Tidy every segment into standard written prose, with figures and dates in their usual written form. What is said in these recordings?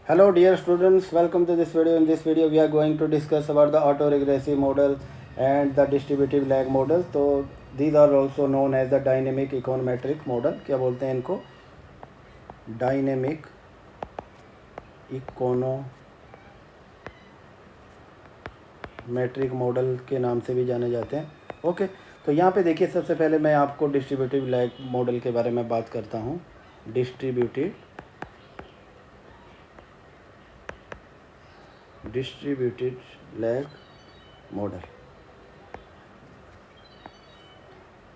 Hello dear students, welcome to this video. In this video we are going to discuss about the autoregressive model and the distributive lag model. तो these are also known as the dynamic econometric model. क्या बोलते हैं इनको? Dynamic econometric model के नाम से भी जाने जाते हैं. ओके तो यहाँ पे देखिए, सबसे पहले मैं आपको डिस्ट्रीब्यूटिव लैग मॉडल के बारे में बात करता हूँ. Distributed lag model.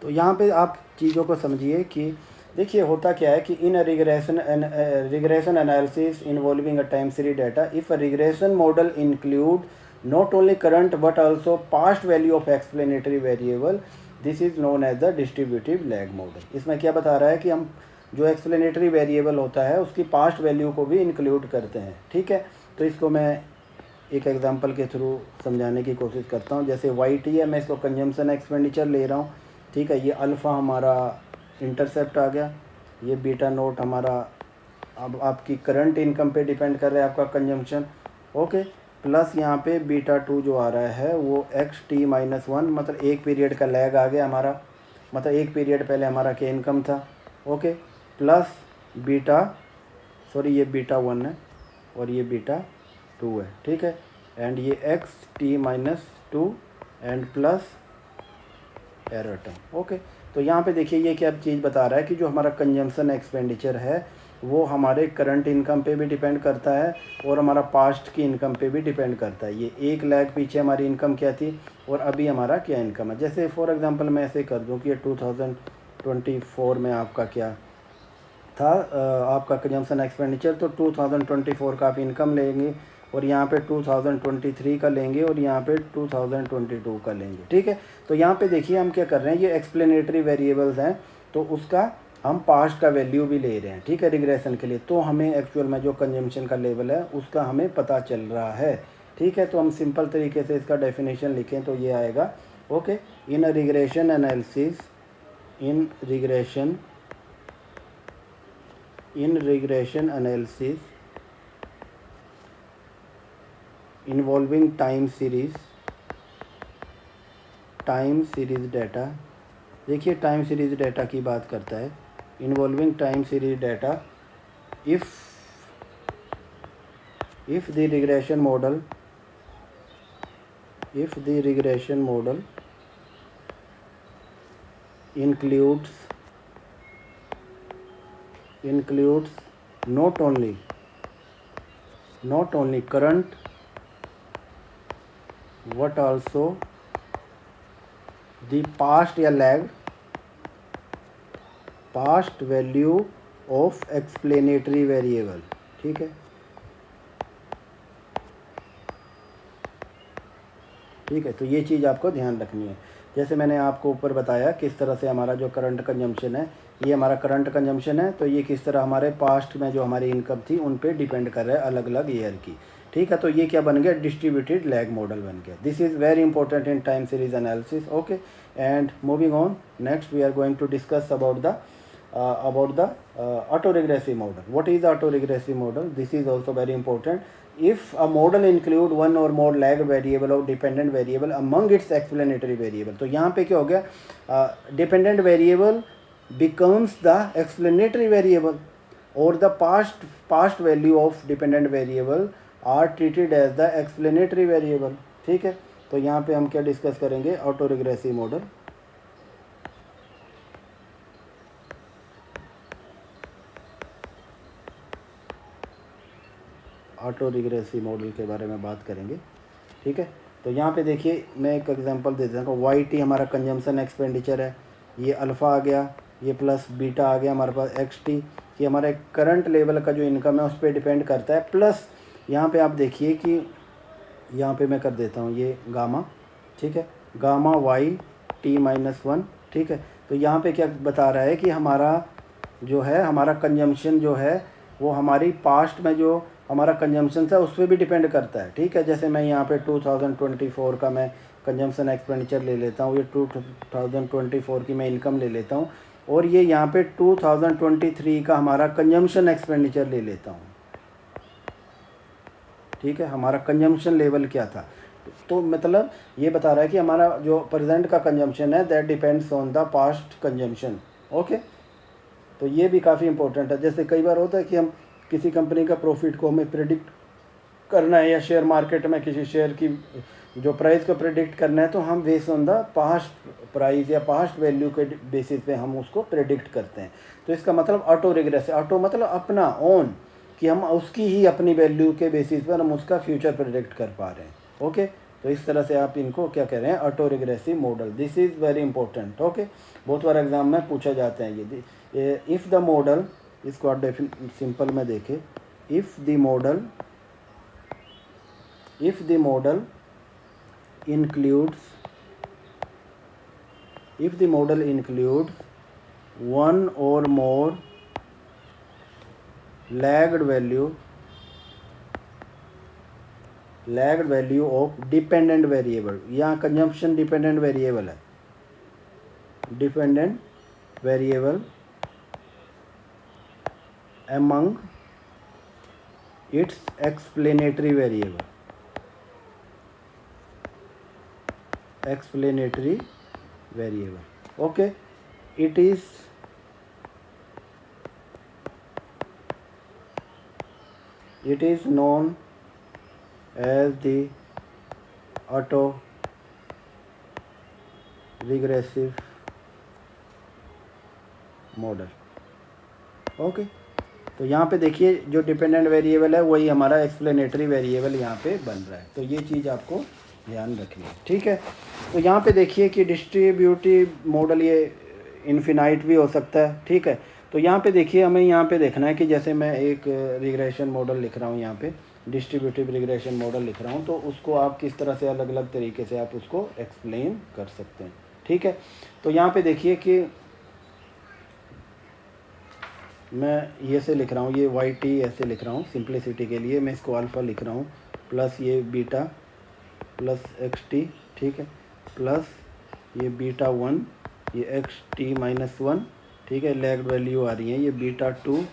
तो यहाँ पे आप चीज़ों को समझिए कि देखिए होता क्या है कि in regression analysis involving a time series data, if a regression model include not only current but also past value of explanatory variable, this is known as the distributive lag model. इसमें क्या बता रहा है कि हम जो explanatory variable होता है उसकी पास्ट वैल्यू को भी इंक्लूड करते हैं. ठीक है, तो इसको मैं एक एग्जांपल के थ्रू समझाने की कोशिश करता हूँ. जैसे वाई टी है, मैं इसको कंजम्पशन एक्सपेंडिचर ले रहा हूँ. ठीक है, ये अल्फ़ा हमारा इंटरसेप्ट आ गया, ये बीटा नोट हमारा अब आपकी करंट इनकम पे डिपेंड कर रहा है आपका कंजम्पशन. ओके, प्लस यहाँ पे बीटा टू जो आ रहा है वो एक्स टी माइनस वन, मतलब एक पीरियड का लैग आ गया हमारा, मतलब एक पीरियड पहले हमारा क्या इनकम था. ओके, प्लस बीटा ये बीटा वन है और ये बीटा टू है. ठीक है, एंड ये x T minus two and plus error term. Okay, तो यहाँ पे देखिए ये क्या चीज़ बता रहा है कि जो हमारा कंजम्पशन एक्सपेंडिचर है वो हमारे करंट इनकम पे भी डिपेंड करता है और हमारा पास्ट की इनकम पे भी डिपेंड करता है. ये एक लैग पीछे हमारी इनकम क्या थी और अभी हमारा क्या इनकम है. जैसे फॉर एग्जांपल मैं ऐसे कर दूं कि ये 2024 में आपका क्या था, आपका कंजम्पशन एक्सपेंडिचर, तो 2024 का आप इनकम लेंगे और यहाँ पे 2023 का लेंगे और यहाँ पे 2022 का लेंगे. ठीक है, तो यहाँ पे देखिए हम क्या कर रहे हैं, ये एक्सप्लेनेटरी वेरिएबल्स हैं तो उसका हम पास्ट का वैल्यू भी ले रहे हैं. ठीक है, रिग्रेशन के लिए, तो हमें एक्चुअल में जो कंजम्पशन का लेवल है उसका हमें पता चल रहा है. ठीक है, तो हम सिंपल तरीके से इसका डेफिनेशन लिखें तो ये आएगा. Okay, in regression analysis in regression analysis involving time series data. देखिए टाइम सीरीज डाटा की बात करता है, involving time series data, if the regression model includes not only current but also the past या lagged past value of explanatory variable. ठीक है, ठीक है, तो ये चीज़ आपको ध्यान रखनी है. जैसे मैंने आपको ऊपर बताया किस तरह से हमारा जो करंट कंजम्पशन है, ये हमारा करंट कंजम्पशन है, तो ये किस तरह हमारे पास्ट में जो हमारी इनकम थी उन पे डिपेंड कर रहा है अलग अलग ईयर की. ठीक है, तो ये क्या बन गया, डिस्ट्रीब्यूटेड लैग मॉडल बन गया. This is very important in time series analysis. Okay, and moving on, next we are going to discuss about the autoregressive model. What is the autoregressive model? This is also very important. If a model include one or more lag variable or dependent variable among its explanatory variable, तो यहाँ पे क्या हो गया, dependent variable becomes the explanatory variable or the past value of dependent variable are treated as the explanatory variable. ठीक है, तो यहाँ पे हम क्या डिस्कस करेंगे, autoregressive model. Auto regressive model के बारे में बात करेंगे. ठीक है, तो यहाँ पे देखिए मैं एक एग्जांपल दे देता हूँ. वाई टी हमारा कंजम्पशन एक्सपेंडिचर है, ये अल्फ़ा आ गया, ये प्लस बीटा आ गया हमारे पास एक्स टी, ये हमारे करंट लेवल का जो इनकम है उस पर डिपेंड करता है. प्लस यहाँ पे आप देखिए कि यहाँ पे मैं कर देता हूँ ये गामा. ठीक है, gamma y t minus one. ठीक है, तो यहाँ पे क्या बता रहा है कि हमारा जो है, हमारा कंजम्पशन जो है वो हमारी पास्ट में जो हमारा कंजम्पशन था उस पर भी डिपेंड करता है. ठीक है, जैसे मैं यहाँ पे 2024 का मैं कंजम्पशन एक्सपेंडिचर ले लेता हूँ, ये 2024 की मैं इनकम ले लेता हूँ और ये यहाँ पे 2023 का हमारा कंजम्पशन एक्सपेंडिचर ले लेता हूँ. ठीक है, हमारा कंजम्पशन लेवल क्या था। तो मतलब ये बता रहा है कि हमारा जो प्रेजेंट का कंजम्पशन है that depends on the past consumption. Okay, तो ये भी काफ़ी इंपॉर्टेंट है। जैसे कई बार होता है कि हम किसी कंपनी का प्रॉफिट को हमें प्रिडिक्ट करना है, या शेयर मार्केट में किसी शेयर की जो प्राइस को प्रिडिक्ट करना है, तो हम based on the past price या पास्ट वैल्यू के बेसिस पे हम उसको प्रिडिक्ट करते हैं। तो इसका मतलब ऑटो रिग्रेसिव, ऑटो मतलब अपना, ओन, कि हम उसकी ही अपनी वैल्यू के बेसिस पर हम उसका फ्यूचर प्रिडिक्ट कर पा रहे हैं। ओके, तो इस तरह से आप इनको क्या कह रहे हैं, auto regressive model. This is very important. Okay, बहुत बार एग्जाम में पूछा जाते हैं ये। इफ़ द मॉडल, इसको आप सिंपल में देखें, if the model includes one or more lagged value of dependent variable, यहाँ कंजम्पशन डिपेंडेंट वेरिएबल है, dependent variable among its explanatory variable, okay, it is known as the auto regressive model. Okay, तो यहाँ पे देखिए जो dependent variable है वही हमारा एक्सप्लेनेटरी वेरिएबल यहाँ पे बन रहा है, तो ये चीज़ आपको ध्यान रखनी है। ठीक है, तो यहाँ पे देखिए कि डिस्ट्रीब्यूटिव मॉडल ये इन्फिनाइट भी हो सकता है। ठीक है, तो यहाँ पे देखिए हमें यहाँ पे देखना है कि जैसे मैं एक रिग्रेशन मॉडल लिख रहा हूँ, यहाँ पे डिस्ट्रीब्यूटिव रिग्रेशन मॉडल लिख रहा हूँ, तो उसको आप किस तरह से अलग अलग तरीके से आप उसको एक्सप्लेन कर सकते हैं। ठीक है, तो यहाँ पे देखिए कि मैं ये से लिख रहा हूँ, ये वाई टी ऐसे लिख रहा हूँ सिंप्लिसिटी के लिए, मैं इसको अल्फ़ा लिख रहा हूँ, प्लस ये बीटा प्लस एक्स टी, ठीक है, प्लस ये बीटा 1, ये एक्स टी माइनस 1, ठीक है, लैग्ड वैल्यू आ रही है, ये beta 2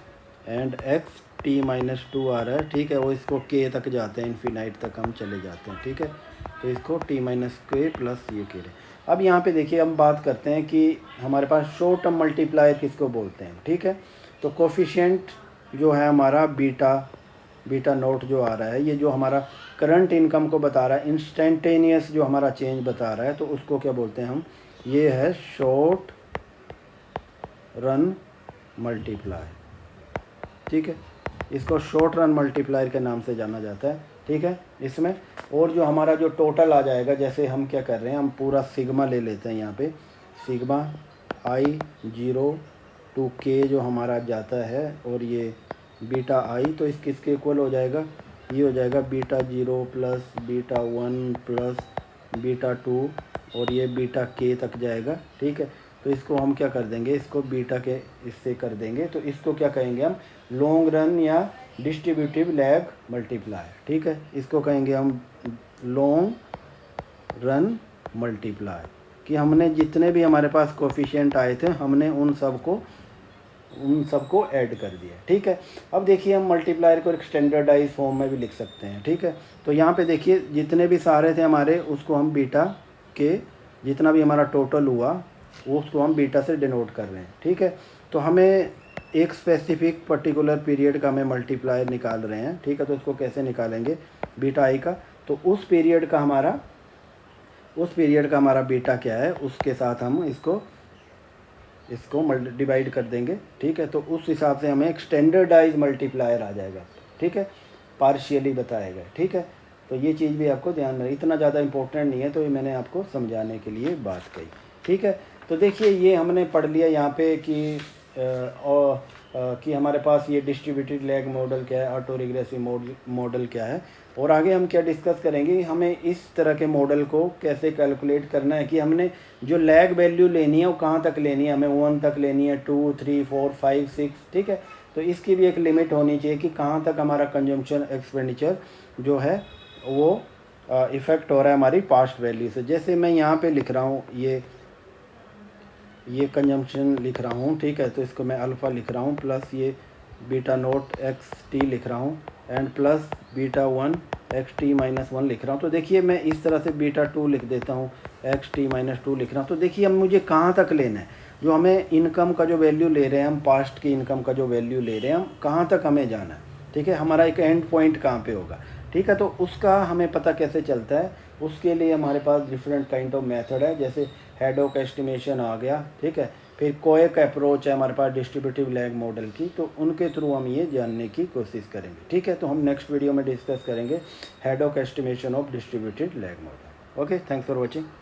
and x T minus 2 आ रहा है। ठीक है, वो इसको के तक जाते हैं, इन्फिनाइट तक हम चले जाते हैं। ठीक है, तो इसको टी माइनस के प्लस ये के रहे। अब यहाँ पे देखिए हम बात करते हैं कि हमारे पास शॉर्ट टर्म मल्टीप्लायर किसको बोलते हैं। ठीक है, तो कोफिशिएंट जो है हमारा बीटा नोट जो आ रहा है, ये जो हमारा करंट इनकम को बता रहा है, इंस्टेंटेनियस जो हमारा चेंज बता रहा है, तो उसको क्या बोलते हैं हम, ये है शॉर्ट रन मल्टीप्लायर। ठीक है, इसको शॉर्ट रन मल्टीप्लायर के नाम से जाना जाता है। ठीक है, इसमें और जो हमारा जो टोटल आ जाएगा, जैसे हम क्या कर रहे हैं, हम पूरा सिग्मा ले लेते हैं यहाँ पे, सिग्मा आई 0 टू के जो हमारा जाता है, और ये बीटा आई, तो इस किसके इक्वल हो जाएगा, ये हो जाएगा beta 0 plus beta 1 plus beta 2, और ये बीटा के तक जाएगा। ठीक है, तो इसको हम क्या कर देंगे, इसको बीटा के इससे कर देंगे, तो इसको क्या कहेंगे हम, लॉन्ग रन या डिस्ट्रीब्यूटिव लैग मल्टीप्लायर। ठीक है, इसको कहेंगे हम लॉन्ग रन मल्टीप्लायर, कि हमने जितने भी हमारे पास कोफिशिएंट आए थे हमने उन सबको ऐड कर दिया। ठीक है, अब देखिए हम मल्टीप्लायर को एक स्टैंडर्डाइज फॉर्म में भी लिख सकते हैं। ठीक है, तो यहाँ पे देखिए जितने भी सारे थे हमारे, उसको हम बीटा के, जितना भी हमारा टोटल हुआ वो उसको हम बीटा से डिनोट कर रहे हैं। ठीक है, तो हमें एक स्पेसिफिक पर्टिकुलर पीरियड का हमें मल्टीप्लायर निकाल रहे हैं। ठीक है, तो इसको कैसे निकालेंगे, बीटा आई का, तो उस पीरियड का हमारा बीटा क्या है, उसके साथ हम इसको डिवाइड कर देंगे। ठीक है, तो उस हिसाब से हमें एक स्टैंडर्डाइज मल्टीप्लायर आ जाएगा। ठीक है, पार्शियली बताएगा। ठीक है, तो ये चीज़ भी आपको ध्यान रहे, इतना ज़्यादा इंपॉर्टेंट नहीं है, तो ये मैंने आपको समझाने के लिए बात कही। ठीक है, तो देखिए ये हमने पढ़ लिया यहाँ पे कि हमारे पास ये डिस्ट्रीब्यूटेड लैग मॉडल क्या है, ऑटो रिग्रेसिव मॉडल क्या है, और आगे हम क्या डिस्कस करेंगे, हमें इस तरह के मॉडल को कैसे कैलकुलेट करना है, कि हमने जो लैग वैल्यू लेनी है वो कहाँ तक लेनी है, हमें 1 तक लेनी है, 2, 3, 4, 5, 6। ठीक है, तो इसकी भी एक लिमिट होनी चाहिए कि कहाँ तक हमारा कंजम्पशन एक्सपेंडिचर जो है वो इफ़ेक्ट हो रहा है हमारी पास्ट वैल्यू से। जैसे मैं यहाँ पे लिख रहा हूँ, ये कंजम्पशन लिख रहा हूँ। ठीक है, तो इसको मैं अल्फ़ा लिख रहा हूँ, प्लस ये बीटा नोट एक्स टी लिख रहा हूँ, and plus beta 1 x T minus one लिख रहा हूँ, तो देखिए मैं इस तरह से बीटा टू लिख देता हूँ, एक्स टी माइनस टू लिख रहा हूँ। तो देखिए अब मुझे कहाँ तक लेना है, जो हमें इनकम का जो वैल्यू ले रहे हैं हम, पास्ट की इनकम का जो वैल्यू ले रहे हैं हम, कहाँ तक हमें जाना है, ठीक है, हमारा एक एंड पॉइंट कहाँ पे होगा, ठीक है। तो उसका हमें पता कैसे चलता है, उसके लिए हमारे पास डिफरेंट काइंड ऑफ मेथड है, जैसे हैडॉक एस्टिमेशन आ गया, ठीक है, फिर कोएक अप्रोच है हमारे पास डिस्ट्रीब्यूटिव लैग मॉडल की, तो उनके थ्रू हम ये जानने की कोशिश करेंगे, ठीक है। तो हम नेक्स्ट वीडियो में डिस्कस करेंगे haddock estimation of distributed lag model. Okay, thanks for watching.